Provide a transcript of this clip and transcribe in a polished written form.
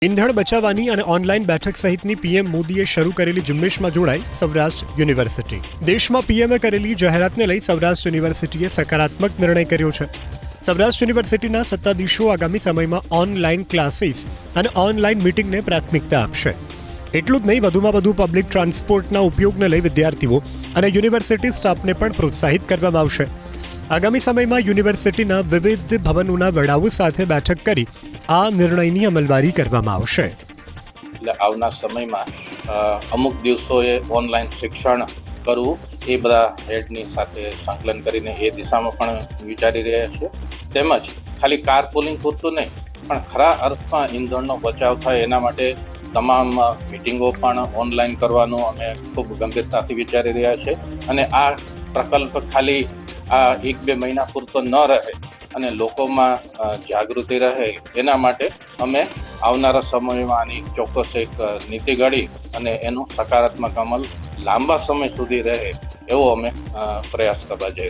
ઈંધણ બચાવવાની અને ઓનલાઈન બેઠક સહિતની પીએમ મોદીએ શરૂ કરેલી ઝુંબેશમાં જોડાઈ સૌરાષ્ટ્ર યુનિવર્સિટી. દેશમાં પીએમએ કરેલી જાહેરાતને લઈ સૌરાષ્ટ્ર યુનિવર્સિટીએ સકારાત્મક નિર્ણય કર્યો છે. સૌરાષ્ટ્ર યુનિવર્સિટીના સત્તાધીશો આગામી સમયમાં ઓનલાઈન ક્લાસીસ અને ઓનલાઈન મીટિંગને પ્રાથમિકતા આપશે. એટલું જ નહીં, વધુમાં વધુ પબ્લિક ટ્રાન્સપોર્ટના ઉપયોગને લઈ વિદ્યાર્થીઓ અને યુનિવર્સિટી સ્ટાફને પણ પ્રોત્સાહિત કરવામાં આવશે. આગામી સમયમાં યુનિવર્સિટીના વિવિધ ભવનોના વડાઓ સાથે બેઠક કરી આ નિર્ણયની અમલવારી કરવામાં આવશે. એટલે આવનાર સમયમાં અમુક દિવસોએ ઓનલાઈન શિક્ષણ કરવું એ બધા હેડની સાથે સંકલન કરીને એ દિશામાં પણ વિચારી રહ્યા છે. તેમજ ખાલી કાર પુલિંગ પૂરતું નહીં, પણ ખરા અર્થમાં ઈંધણનો બચાવ થાય એના માટે તમામ મિટિંગો પણ ઓનલાઈન કરવાનું અમે ખૂબ ગંભીરતાથી વિચારી રહ્યા છે. અને આ પ્રકલ્પ ખાલી આ 1-2 મહિના પૂરતો ન રહે અને લોકોમાં જાગૃતિ રહે એના માટે અમે આવનારા સમયમાં આની ચોક્કસ એક નીતિ ઘડી અને એનું સકારાત્મક અમલ લાંબા સમય સુધી રહે એવો અમે પ્રયાસ કરવા જઈ રહ્યા છીએ.